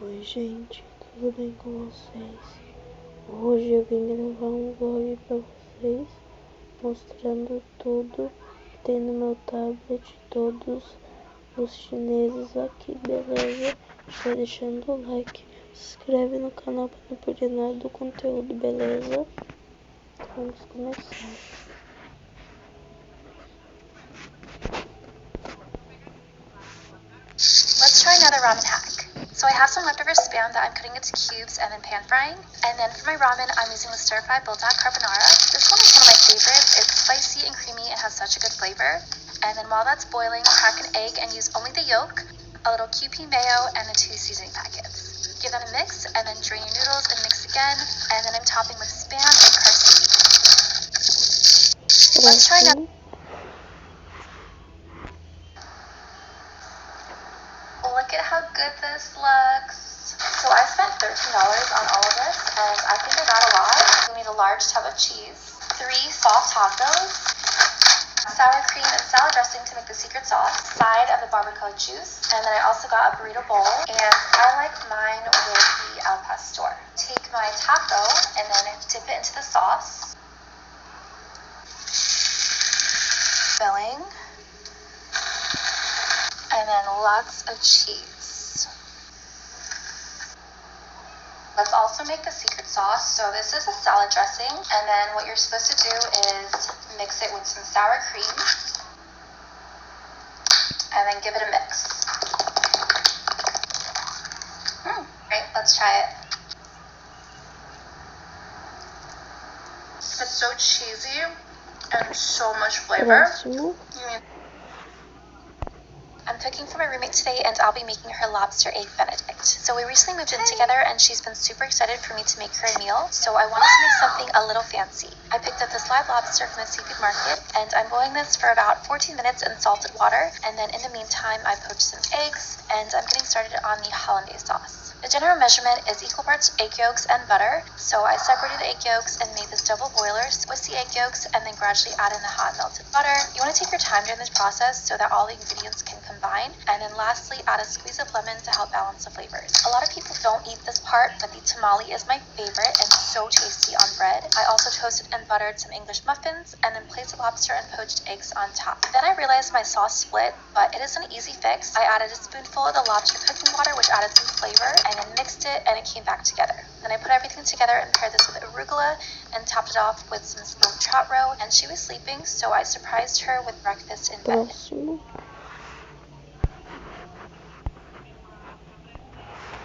Oi gente, tudo bem com vocês? Hoje eu vim gravar um vlog pra vocês, mostrando tudo que tem no meu tablet, todos os chineses aqui, beleza? Já deixando o like, se inscreve no canal pra não perder nada do conteúdo, beleza? Então vamos começar. Let's try another ramen hack. So I have some leftover spam that I'm cutting into cubes and then pan frying. And then for my ramen, I'm using the stir-fry bulldog carbonara. This one is one of my favorites. It's spicy and creamy and has such a good flavor. And then while that's boiling, crack an egg and use only the yolk, a little QP mayo, and the 2 seasoning packets. Give that a mix and then drain your noodles and mix again. And then I'm topping with spam and crushed seaweed. Let's try another. Look at how good this looks. So I spent $13 on all of this, and I think I got a lot. We need a large tub of cheese, 3 soft tacos, sour cream and salad dressing to make the secret sauce, side of the barbacoa juice, and then I also got a burrito bowl, and I like mine with the al pastor. Take my taco and then dip it into the sauce. Filling. And then lots of cheese. Let's also make the secret sauce. So this is a salad dressing, and then what you're supposed to do is mix it with some sour cream, and then give it a mix. Right, let's try it. It's so cheesy and so much flavor. I'm cooking for my roommate today, and I'll be making her lobster egg benedict. So we recently moved in together, and she's been super excited for me to make her a meal, so I wanted to make something a little fancy. I picked up this live lobster from the seafood market, and I'm boiling this for about 14 minutes in salted water, and then in the meantime I poached some eggs, and I'm getting started on the hollandaise sauce. The general measurement is equal parts egg yolks and butter, so I separated the egg yolks and made this double boiler, whisk the egg yolks, and then gradually add in the hot melted butter. You want to take your time during this process so that all the ingredients can combine, and then lastly add a squeeze of lemon to help balance the flavors. A lot of people don't eat this part, but the tamale is my favorite and so tasty on bread. I also toasted and buttered some English muffins, and then placed the lobster and poached eggs on top. Then I realized my sauce split, but it is an easy fix. I added a spoonful of the lobster cooking water, which added some flavor, and then mixed it, and it came back together. Then I put everything together and paired this with arugula and topped it off with some smoked trout roe, and she was sleeping, so I surprised her with breakfast in bed.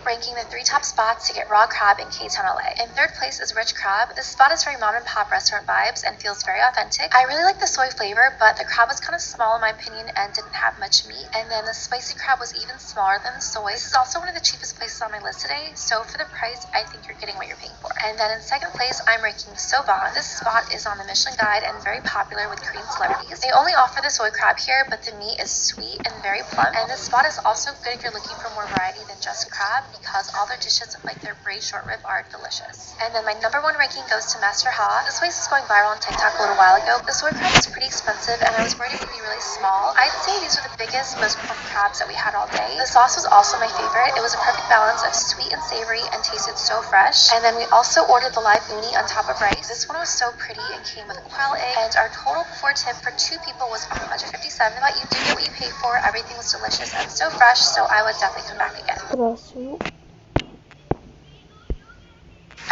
Ranking the 3 top spots to get raw crab in K-Town, LA. In 3rd place is Rich Crab. This spot is very mom and pop restaurant vibes and feels very authentic. I really like the soy flavor, but the crab was kind of small in my opinion and didn't have much meat. And then the spicy crab was even smaller than the soy. This is also one of the cheapest places on my list today, so for the price, I think you're getting what you're paying for. And then in 2nd place, I'm ranking Soban. This spot is on the Michelin Guide and very popular with Korean celebrities. They only offer the soy crab here, but the meat is sweet and very plump. And this spot is also good if you're looking for more variety than just crab, because all their dishes, like their braised short rib, are delicious. And then my number 1 ranking goes to Master Ha. This place is going viral on TikTok a little while ago. The soy crab is pretty expensive, and I was worried it would be really small. I'd say these were the biggest, most plump crabs that we had all day. The sauce was also my favorite. It was a perfect balance of sweet and savory and tasted so fresh. And then we also ordered the live uni on top of rice. This one was so pretty and came with a quail egg, and our total before tip for 2 people was $157. But you do get what you pay for. Everything was delicious and so fresh, so I would definitely come back again.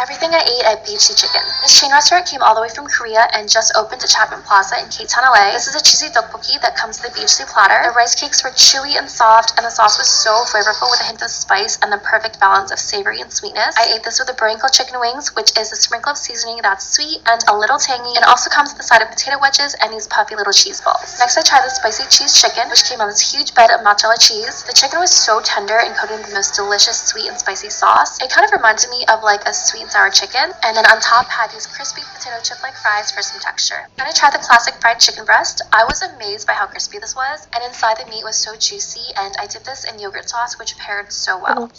Everything I ate at Beachy Chicken. This chain restaurant came all the way from Korea and just opened at Chapman Plaza in K-Town, LA. This is a cheesy tteokbokki that comes with a beachy platter. The rice cakes were chewy and soft, and the sauce was so flavorful with a hint of spice and the perfect balance of savory and sweetness. I ate this with the Brinkle chicken wings, which is a sprinkle of seasoning that's sweet and a little tangy. It also comes with a side of potato wedges and these puffy little cheese balls. Next, I tried the spicy cheese chicken, which came on this huge bed of mozzarella cheese. The chicken was so tender and coated in the most delicious sweet and spicy sauce. It kind of reminded me of like a sweet and sour chicken, and then on top had these crispy potato chip like fries for some texture. Then I tried the classic fried chicken breast. I was amazed by how crispy this was, and inside the meat was so juicy, and I dipped this in yogurt sauce, which paired so well.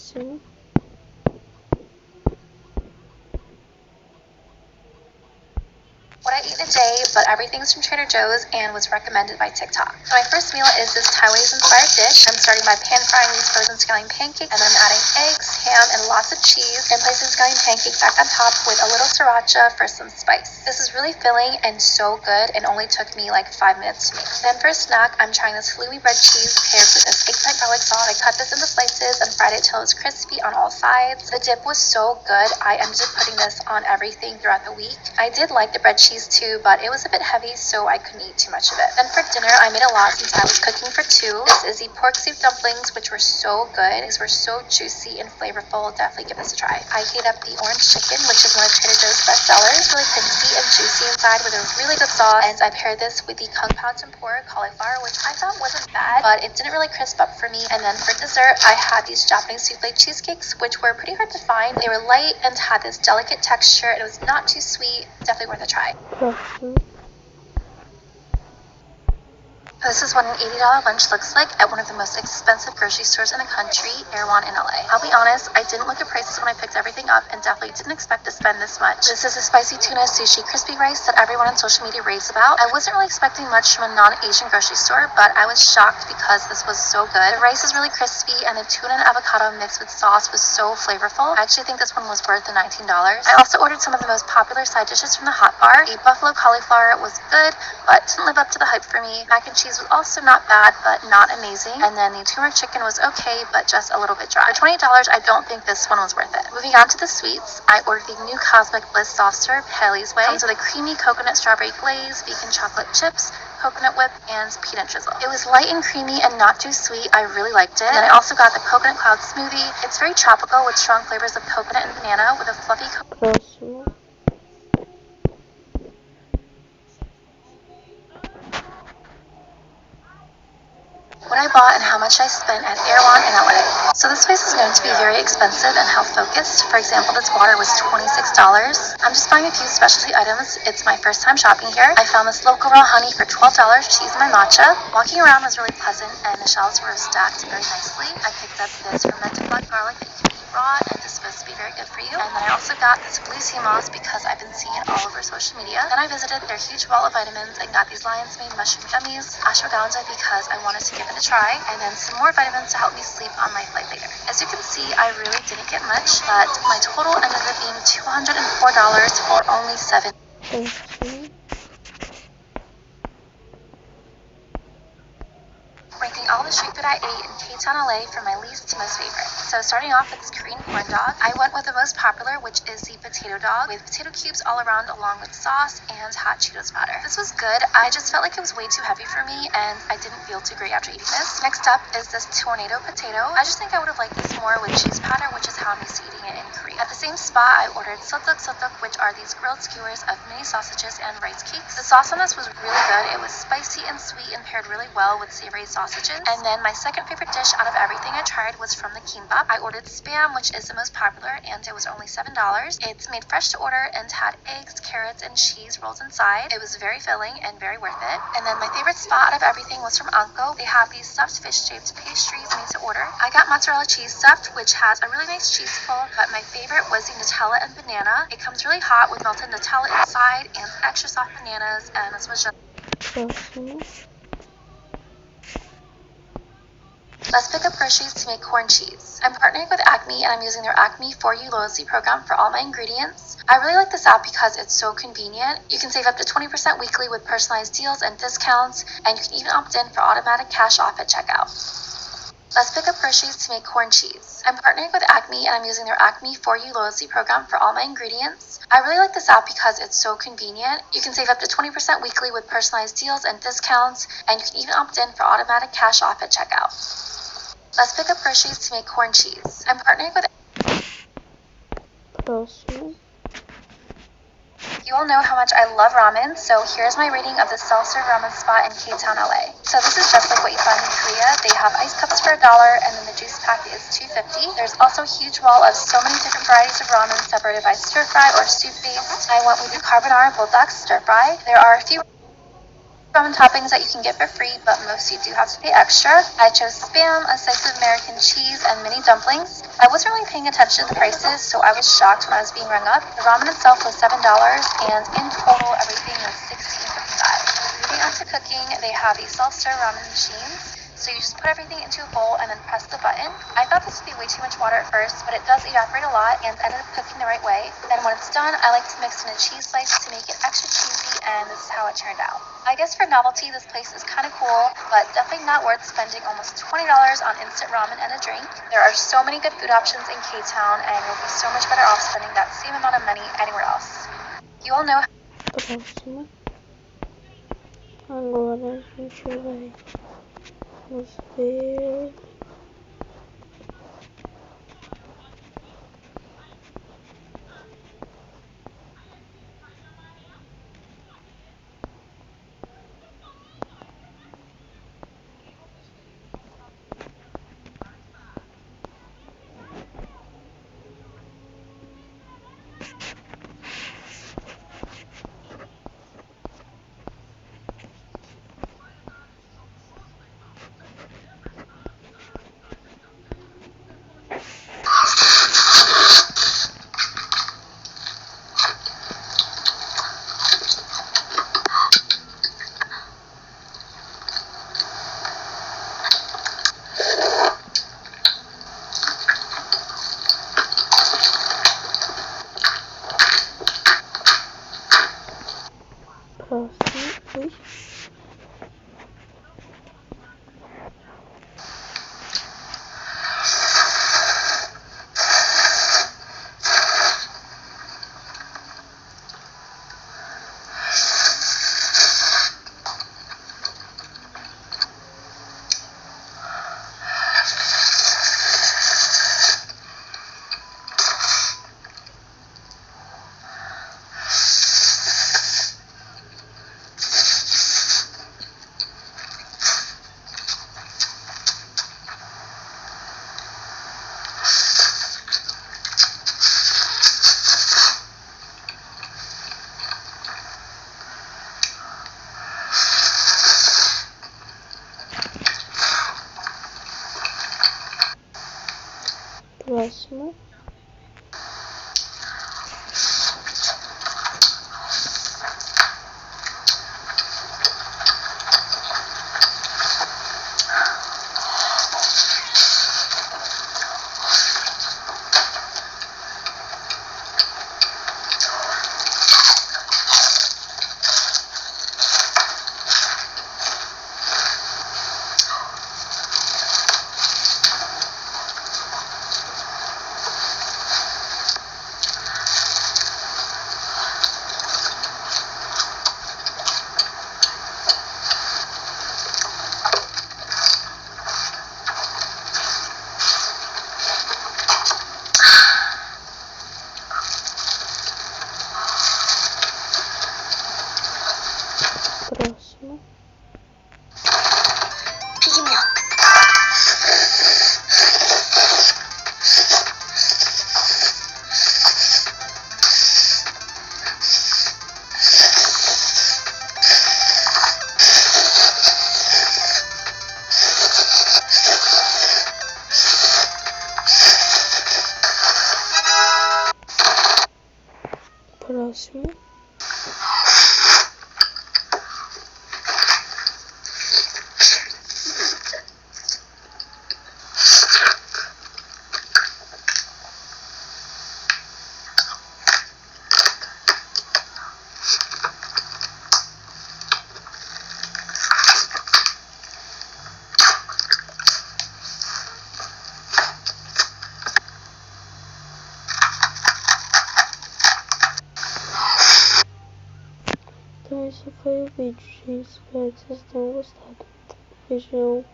What I eat in a day, but everything's from Trader Joe's and was recommended by TikTok. So my first meal is this Taiwanese-inspired dish. I'm starting by pan-frying these frozen scallion pancakes, and then adding eggs, ham, and lots of cheese, and placing scallion pancake back on top with a little sriracha for some spice. This is really filling and so good, and only took me like 5 minutes to make. Then for a snack, I'm trying this halloumi bread cheese paired with this eggplant garlic sauce. I cut this into slices and fried it till it was crispy on all sides. The dip was so good, I ended up putting this on everything throughout the week. I did like the bread cheese too, but it was a bit heavy, so I couldn't eat too much of it. Then for dinner, I made a lot since I was cooking for two. This is the pork soup dumplings, which were so good. These were so juicy and flavorful. Definitely give this a try. I heat up the orange chicken, which is one of Trader Joe's best sellers. Really crispy and juicy inside with a really good sauce. And I paired this with the kung pao tempura cauliflower, which I thought wasn't bad, but it didn't really crisp up for me. And then for dessert, I had these Japanese souffle cheesecakes, which were pretty hard to find. They were light and had this delicate texture, and it was not too sweet. Definitely worth a try. This is what an $80 lunch looks like at one of the most expensive grocery stores in the country, Erewhon in LA. I'll be honest, I didn't look at prices when I picked everything up and definitely didn't expect to spend this much. This is a spicy tuna sushi crispy rice that everyone on social media raves about. I wasn't really expecting much from a non-Asian grocery store, but I was shocked because this was so good. The rice is really crispy and the tuna and avocado mixed with sauce was so flavorful. I actually think this one was worth the $19. I also ordered some of the most popular side dishes from the hot bar. The buffalo cauliflower was good, but didn't live up to the hype for me. Mac and cheese was also not bad, but not amazing. And then the turmeric chicken was okay, but just a little bit dry. For $20, I don't think this one was worth it. Moving on to the sweets, I ordered the new Cosmic Bliss soft serve Haley's Way. Comes with a creamy coconut strawberry glaze, vegan chocolate chips, coconut whip, and peanut drizzle. It was light and creamy and not too sweet. I really liked it. And then I also got the coconut cloud smoothie. It's very tropical with strong flavors of coconut and banana with a fluffy what I bought and how much I spent at Erewhon in LA. So this place is known to be very expensive and health focused. For example, this water was $26. I'm just buying a few specialty items. It's my first time shopping here. I found this local raw honey for $12 to use in my matcha. Walking around was really pleasant and the shelves were stacked very nicely. I picked up this fermented black garlic that you can eat raw and it's supposed to be very good for you. And then I also got this blue sea moss because I've been seeing it all over social media. Then I visited their huge wall of vitamins and got these lion's mane mushroom gummies, ashwagandha because I wanted to give it a try, and then some more vitamins to help me sleep on my flight later. As you can see, I really didn't get much, but my total ended up being $204 for only $7. Ranking all the street food I ate in K-Town, LA from my least to most favorite. So starting off with this Korean corn dog, I went with the most popular, which is the potato dog, with potato cubes all around along with sauce and hot Cheetos powder. This was good. I just felt like it was way too heavy for me and I didn't feel too great after eating this. Next up is this tornado potato. I just think I would have liked this more with cheese powder, which is how I'm used to eating it in Korea. At the same spot, I ordered sotok, which are these grilled skewers of mini sausages and rice cakes. The sauce on this was really good. It was spicy and sweet and paired really well with savory sausages. And then my second favorite dish out of everything I tried was from the kimbap. I ordered Spam, which is the most popular, and it was only $7. It's made fresh to order and had eggs, carrots, and cheese rolled inside. It was very filling and very worth it. And then my favorite spot out of everything was from Anko. They have these stuffed fish-shaped pastries made to order. I got mozzarella cheese stuffed, which has a really nice cheese pull, but my favorite was the Nutella and banana. It comes really hot with melted Nutella inside and extra soft bananas, and this was just... Let's pick up groceries to make corn cheese. I'm partnering with Acme and I'm using their Acme For You loyalty program for all my ingredients. I really like this app because it's so convenient. You can save up to 20% weekly with personalized deals and discounts, and you can even opt in for automatic cash off at checkout. Let's pick up groceries to make corn cheese. I'm partnering with Acme and I'm using their Acme For You loyalty program for all my ingredients. I really like this app because it's so convenient. You can save up to 20% weekly with personalized deals and discounts, and you can even opt in for automatic cash off at checkout. Let's pick up groceries to make corn cheese. I'm partnering with... You all know how much I love ramen, so here's my rating of the self-serve ramen spot in K-Town, LA. So this is just like what you find in Korea. They have ice cups for $1, and then the juice pack is $2.50. There's also a huge wall of so many different varieties of ramen separated by stir fry or soup base. I went with the carbonara bulldog stir fry. There are a few Ramen toppings that you can get for free, but most you do have to pay extra. I chose Spam, a slice of American cheese, and mini dumplings. I wasn't really paying attention to the prices, so I was shocked when I was being rung up. The ramen itself was $7, and in total, everything was $16.55. Moving on to cooking, they have these self-serve ramen machines. So you just put everything into a bowl and then press the button. I thought this would be way too much water at first, but it does evaporate a lot and ended up cooking the right way. Then when it's done, I like to mix in a cheese slice to make it extra cheesy, and this is how it turned out. I guess for novelty, this place is kind of cool, but definitely not worth spending almost $20 on instant ramen and a drink. There are so many good food options in K-Town, and you'll be so much better off spending that same amount of money anywhere else. You all know. Próxima. Agora a gente vai nos ver. Próximo. Ui. Próximo. Próximo. Piggy milk. Próximo. Então esse foi o vídeo, gente. Espero que vocês tenham gostado. Beijão.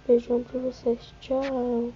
Beijão pra vocês. Tchau.